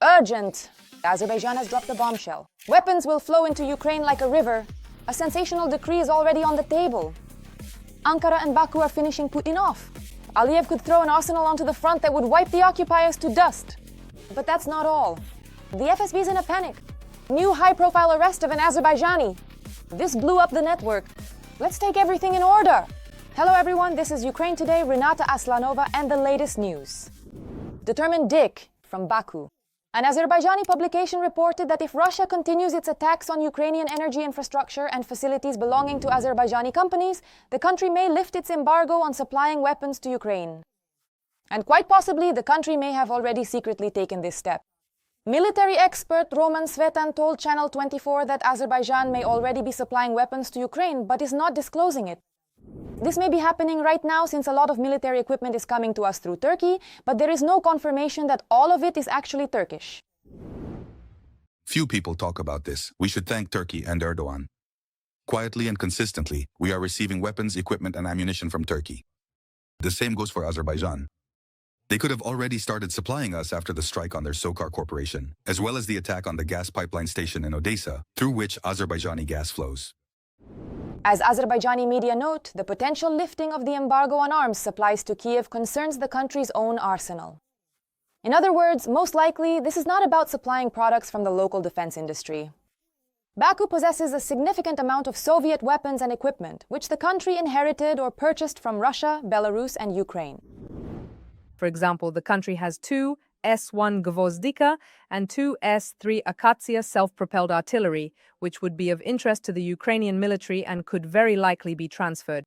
Urgent! Azerbaijan has dropped a bombshell. Weapons will flow into Ukraine like a river. A sensational decree is already on the table. Ankara and Baku are finishing Putin off. Aliyev could throw an arsenal onto the front that would wipe the occupiers to dust. But that's not all. The FSB is in a panic. New high-profile arrest of an Azerbaijani. This blew up the network. Let's take everything in order. Hello everyone, this is Ukraine Today, Renata Aslanova, and the latest news. Determined Dick from Baku. An Azerbaijani publication reported that if Russia continues its attacks on Ukrainian energy infrastructure and facilities belonging to Azerbaijani companies, the country may lift its embargo on supplying weapons to Ukraine. And quite possibly, the country may have already secretly taken this step. Military expert Roman Svetan told Channel 24 that Azerbaijan may already be supplying weapons to Ukraine, but is not disclosing it. This may be happening right now since a lot of military equipment is coming to us through Turkey, but there is no confirmation that all of it is actually Turkish. Few people talk about this. We should thank Turkey and Erdogan. Quietly and consistently, we are receiving weapons, equipment, and ammunition from Turkey. The same goes for Azerbaijan. They could have already started supplying us after the strike on their Sokar corporation, as well as the attack on the gas pipeline station in Odessa, through which Azerbaijani gas flows. As Azerbaijani media note, the potential lifting of the embargo on arms supplies to Kiev concerns the country's own arsenal. In other words, most likely, this is not about supplying products from the local defense industry. Baku possesses a significant amount of Soviet weapons and equipment, which the country inherited or purchased from Russia, Belarus, and Ukraine. For example, the country has two S-1 Gvozdika and two S-3 Akatsiya self-propelled artillery, which would be of interest to the Ukrainian military and could very likely be transferred.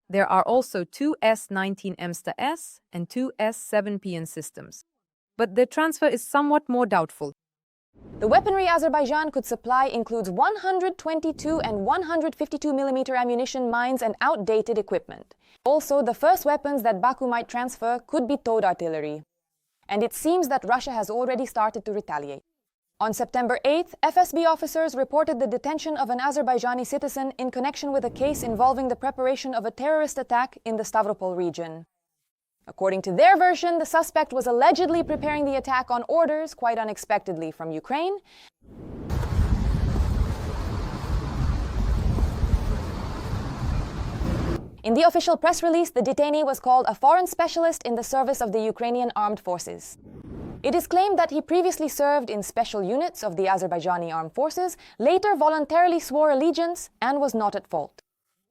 There are also two S-19 Emsta-S and two S-7 PN systems. But their transfer is somewhat more doubtful. The weaponry Azerbaijan could supply includes 122 and 152 mm ammunition mines and outdated equipment. Also, the first weapons that Baku might transfer could be towed artillery. And it seems that Russia has already started to retaliate. On September 8th, FSB officers reported the detention of an Azerbaijani citizen in connection with a case involving the preparation of a terrorist attack in the Stavropol region. According to their version, the suspect was allegedly preparing the attack on orders, quite unexpectedly, from Ukraine. In the official press release, the detainee was called a foreign specialist in the service of the Ukrainian armed forces. It is claimed that he previously served in special units of the Azerbaijani armed forces, later voluntarily swore allegiance, and was not at fault.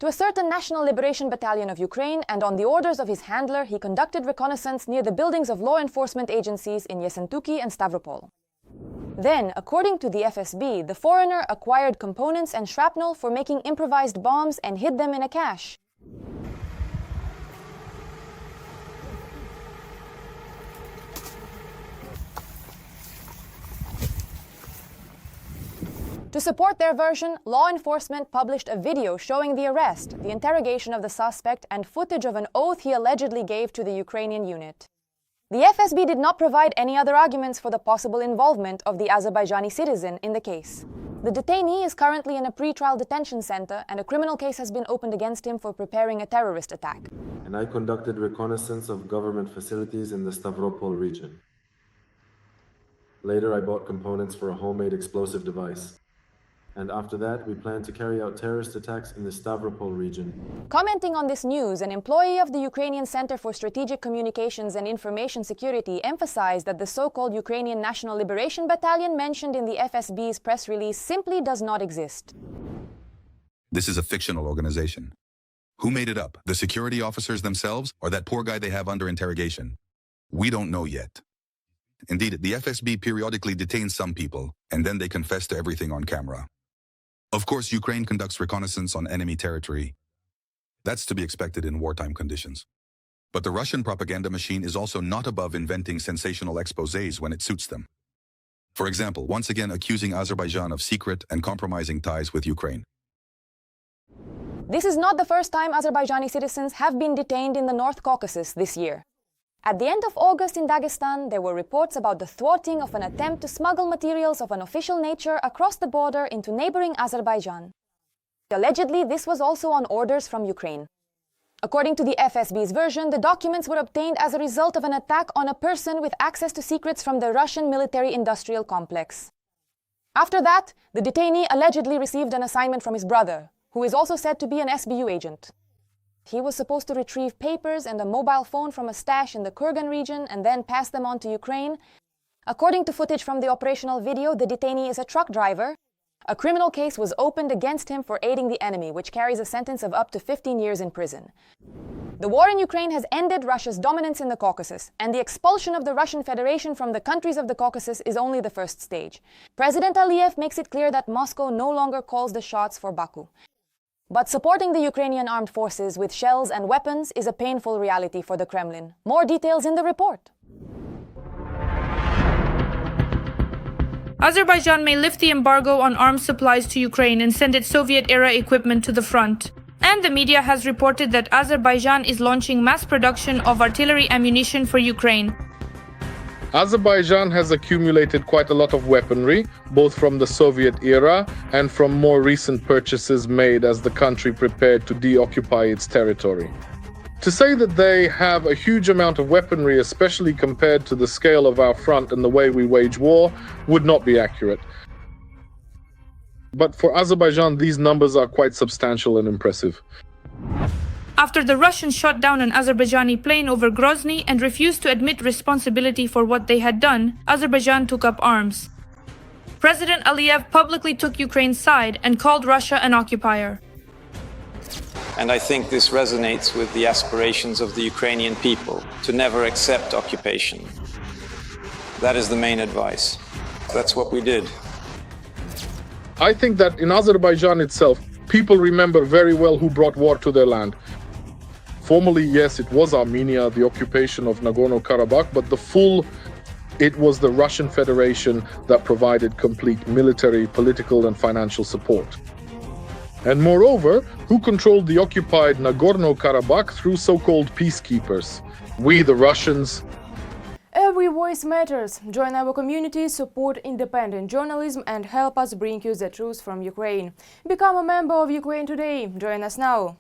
To a certain National Liberation Battalion of Ukraine, and on the orders of his handler, he conducted reconnaissance near the buildings of law enforcement agencies in Yessentuki and Stavropol. Then, according to the FSB, the foreigner acquired components and shrapnel for making improvised bombs and hid them in a cache. To support their version, law enforcement published a video showing the arrest, the interrogation of the suspect, and footage of an oath he allegedly gave to the Ukrainian unit. The FSB did not provide any other arguments for the possible involvement of the Azerbaijani citizen in the case. The detainee is currently in a pre-trial detention center, and a criminal case has been opened against him for preparing a terrorist attack. And I conducted reconnaissance of government facilities in the Stavropol region. Later, I bought components for a homemade explosive device. And after that, we plan to carry out terrorist attacks in the Stavropol region. Commenting on this news, an employee of the Ukrainian Center for Strategic Communications and Information Security emphasized that the so-called Ukrainian National Liberation Battalion mentioned in the FSB's press release simply does not exist. This is a fictional organization. Who made it up? The security officers themselves, or that poor guy they have under interrogation? We don't know yet. Indeed, the FSB periodically detains some people, and then they confess to everything on camera. Of course, Ukraine conducts reconnaissance on enemy territory. That's to be expected in wartime conditions. But the Russian propaganda machine is also not above inventing sensational exposés when it suits them. For example, once again accusing Azerbaijan of secret and compromising ties with Ukraine. This is not the first time Azerbaijani citizens have been detained in the North Caucasus this year. At the end of August in Dagestan, there were reports about the thwarting of an attempt to smuggle materials of an official nature across the border into neighboring Azerbaijan. Allegedly, this was also on orders from Ukraine. According to the FSB's version, the documents were obtained as a result of an attack on a person with access to secrets from the Russian military-industrial complex. After that, the detainee allegedly received an assignment from his brother, who is also said to be an SBU agent. He was supposed to retrieve papers and a mobile phone from a stash in the Kurgan region and then pass them on to Ukraine. According to footage from the operational video, the detainee is a truck driver. A criminal case was opened against him for aiding the enemy, which carries a sentence of up to 15 years in prison. The war in Ukraine has ended Russia's dominance in the Caucasus, and the expulsion of the Russian Federation from the countries of the Caucasus is only the first stage. President Aliyev makes it clear that Moscow no longer calls the shots for Baku. But supporting the Ukrainian armed forces with shells and weapons is a painful reality for the Kremlin. More details in the report. Azerbaijan may lift the embargo on arms supplies to Ukraine and send its Soviet-era equipment to the front. And the media has reported that Azerbaijan is launching mass production of artillery ammunition for Ukraine. Azerbaijan has accumulated quite a lot of weaponry, both from the Soviet era and from more recent purchases made as the country prepared to deoccupy its territory. To say that they have a huge amount of weaponry, especially compared to the scale of our front and the way we wage war, would not be accurate. But for Azerbaijan, these numbers are quite substantial and impressive. After the Russians shot down an Azerbaijani plane over Grozny and refused to admit responsibility for what they had done, Azerbaijan took up arms. President Aliyev publicly took Ukraine's side and called Russia an occupier. And I think this resonates with the aspirations of the Ukrainian people to never accept occupation. That is the main advice. That's what we did. I think that in Azerbaijan itself, people remember very well who brought war to their land. Formerly, yes, it was Armenia, the occupation of Nagorno-Karabakh, but it was the Russian Federation that provided complete military, political, and financial support. And moreover, who controlled the occupied Nagorno-Karabakh through so-called peacekeepers? We, the Russians. Every voice matters. Join our community, support independent journalism, and help us bring you the truth from Ukraine. Become a member of Ukraine today. Join us now.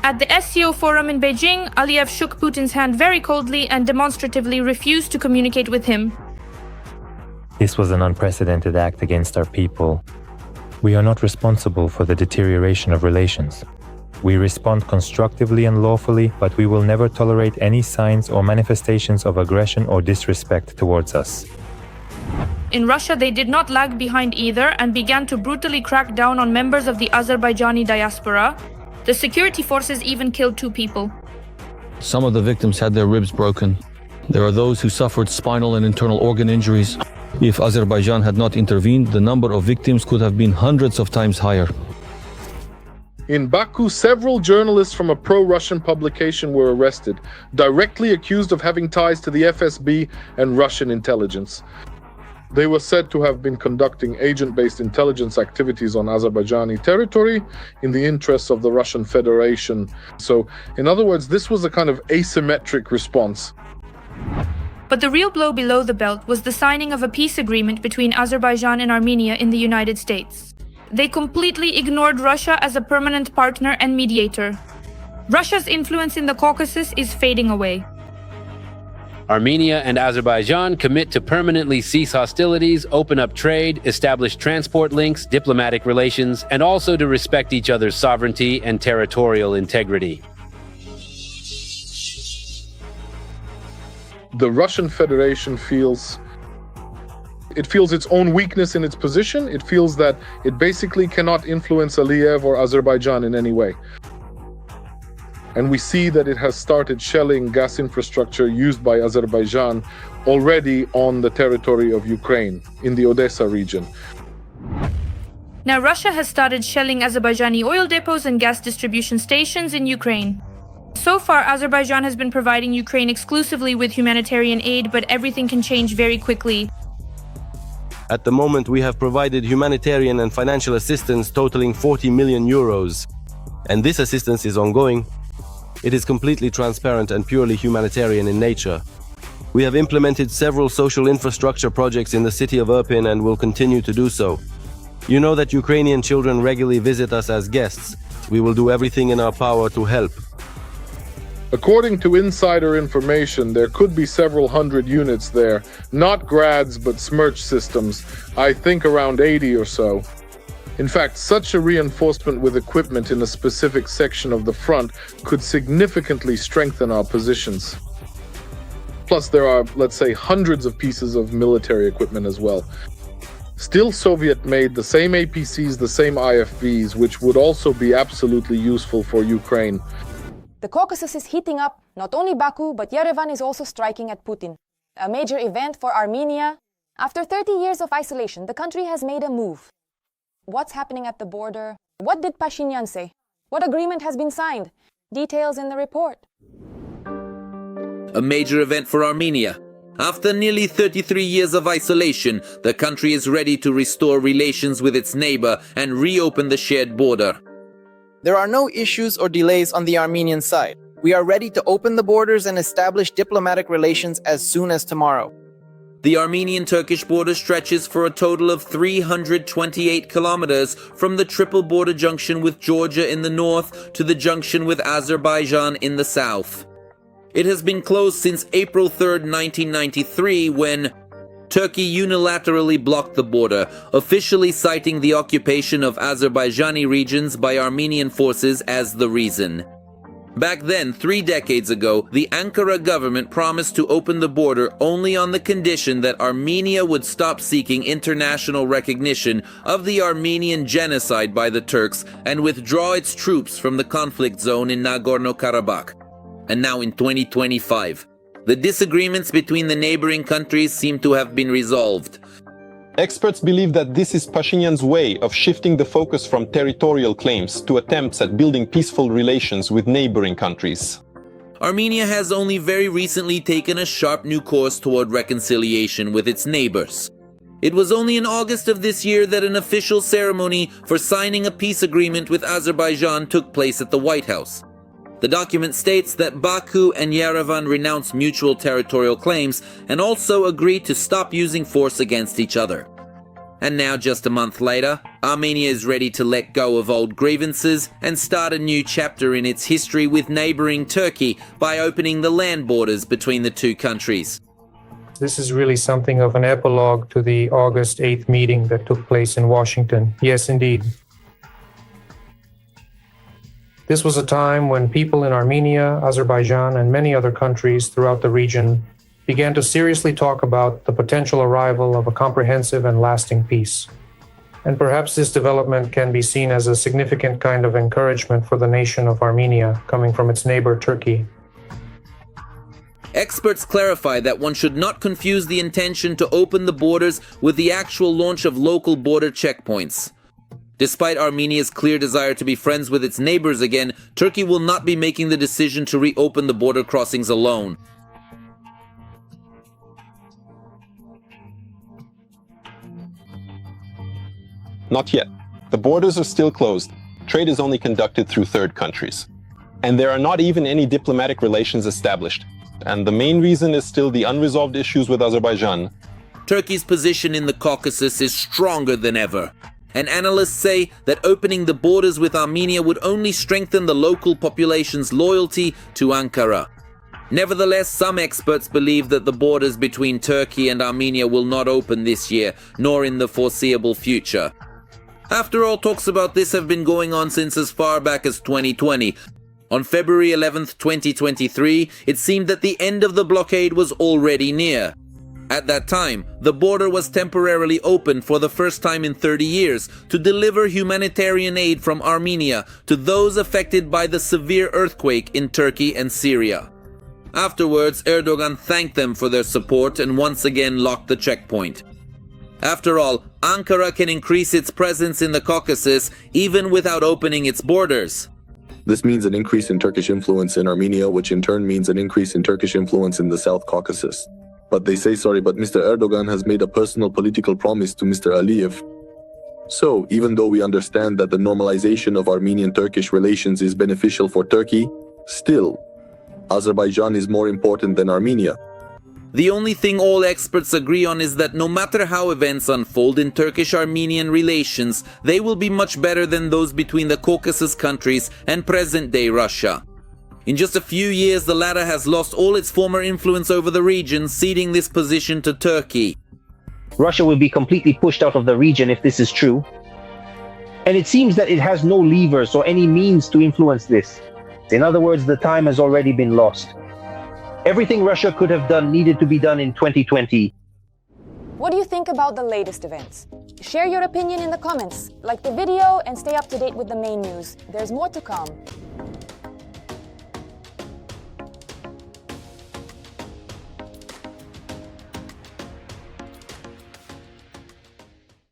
At the SCO forum in Beijing, Aliyev shook Putin's hand very coldly and demonstratively refused to communicate with him. This was an unprecedented act against our people. We are not responsible for the deterioration of relations. We respond constructively and lawfully, but we will never tolerate any signs or manifestations of aggression or disrespect towards us. In Russia, they did not lag behind either and began to brutally crack down on members of the Azerbaijani diaspora. The security forces even killed 2 people. Some of the victims had their ribs broken. There are those who suffered spinal and internal organ injuries. If Azerbaijan had not intervened, the number of victims could have been hundreds of times higher. In Baku, several journalists from a pro-Russian publication were arrested, directly accused of having ties to the FSB and Russian intelligence. They were said to have been conducting agent-based intelligence activities on Azerbaijani territory in the interests of the Russian Federation. So, in other words, this was a kind of asymmetric response. But the real blow below the belt was the signing of a peace agreement between Azerbaijan and Armenia in the United States. They completely ignored Russia as a permanent partner and mediator. Russia's influence in the Caucasus is fading away. Armenia and Azerbaijan commit to permanently cease hostilities, open up trade, establish transport links, diplomatic relations, and also to respect each other's sovereignty and territorial integrity. The Russian Federation feels its own weakness in its position. It feels that it basically cannot influence Aliyev or Azerbaijan in any way. And we see that it has started shelling gas infrastructure used by Azerbaijan already on the territory of Ukraine, in the Odessa region. Now Russia has started shelling Azerbaijani oil depots and gas distribution stations in Ukraine. So far, Azerbaijan has been providing Ukraine exclusively with humanitarian aid, but everything can change very quickly. At the moment, we have provided humanitarian and financial assistance totaling 40 million euros. And this assistance is ongoing. It is completely transparent and purely humanitarian in nature. We have implemented several social infrastructure projects in the city of Irpin and will continue to do so. You know that Ukrainian children regularly visit us as guests. We will do everything in our power to help. According to insider information, there could be several hundred units there, not grads but smirch systems, I think around 80 or so. In fact, such a reinforcement with equipment in a specific section of the front could significantly strengthen our positions. Plus, there are, let's say, hundreds of pieces of military equipment as well. Still Soviet-made, the same APCs, the same IFVs, which would also be absolutely useful for Ukraine. The Caucasus is heating up. Not only Baku, but Yerevan is also striking at Putin. A major event for Armenia. After 30 years of isolation, the country has made a move. What's happening at the border? What did Pashinyan say? What agreement has been signed? Details in the report. A major event for Armenia. After nearly 33 years of isolation, the country is ready to restore relations with its neighbor and reopen the shared border. There are no issues or delays on the Armenian side. We are ready to open the borders and establish diplomatic relations as soon as tomorrow. The Armenian-Turkish border stretches for a total of 328 kilometers from the triple border junction with Georgia in the north to the junction with Azerbaijan in the south. It has been closed since April 3, 1993, when Turkey unilaterally blocked the border, officially citing the occupation of Azerbaijani regions by Armenian forces as the reason. Back then, 3 decades ago, the Ankara government promised to open the border only on the condition that Armenia would stop seeking international recognition of the Armenian genocide by the Turks and withdraw its troops from the conflict zone in Nagorno-Karabakh. And now in 2025, the disagreements between the neighboring countries seem to have been resolved. Experts believe that this is Pashinyan's way of shifting the focus from territorial claims to attempts at building peaceful relations with neighboring countries. Armenia has only very recently taken a sharp new course toward reconciliation with its neighbors. It was only in August of this year that an official ceremony for signing a peace agreement with Azerbaijan took place at the White House. The document states that Baku and Yerevan renounce mutual territorial claims and also agree to stop using force against each other. And now, just a month later, Armenia is ready to let go of old grievances and start a new chapter in its history with neighboring Turkey by opening the land borders between the two countries. This is really something of an epilogue to the August 8th meeting that took place in Washington. Yes, indeed. This was a time when people in Armenia, Azerbaijan, and many other countries throughout the region began to seriously talk about the potential arrival of a comprehensive and lasting peace. And perhaps this development can be seen as a significant kind of encouragement for the nation of Armenia coming from its neighbor Turkey. Experts clarify that one should not confuse the intention to open the borders with the actual launch of local border checkpoints. Despite Armenia's clear desire to be friends with its neighbors again, Turkey will not be making the decision to reopen the border crossings alone. Not yet. The borders are still closed. Trade is only conducted through third countries. And there are not even any diplomatic relations established. And the main reason is still the unresolved issues with Azerbaijan. Turkey's position in the Caucasus is stronger than ever. And analysts say that opening the borders with Armenia would only strengthen the local population's loyalty to Ankara. Nevertheless, some experts believe that the borders between Turkey and Armenia will not open this year, nor in the foreseeable future. After all, talks about this have been going on since as far back as 2020. On February 11th, 2023, it seemed that the end of the blockade was already near. At that time, the border was temporarily opened for the first time in 30 years to deliver humanitarian aid from Armenia to those affected by the severe earthquake in Turkey and Syria. Afterwards, Erdogan thanked them for their support and once again locked the checkpoint. After all, Ankara can increase its presence in the Caucasus even without opening its borders. This means an increase in Turkish influence in Armenia, which in turn means an increase in Turkish influence in the South Caucasus. But they say sorry, but Mr. Erdogan has made a personal political promise to Mr. Aliyev. So, even though we understand that the normalization of Armenian-Turkish relations is beneficial for Turkey, still, Azerbaijan is more important than Armenia. The only thing all experts agree on is that no matter how events unfold in Turkish-Armenian relations, they will be much better than those between the Caucasus countries and present-day Russia. In just a few years, the latter has lost all its former influence over the region, ceding this position to Turkey. Russia will be completely pushed out of the region if this is true. And it seems that it has no levers or any means to influence this. In other words, the time has already been lost. Everything Russia could have done needed to be done in 2020. What do you think about the latest events? Share your opinion in the comments, like the video, and stay up to date with the main news. There's more to come.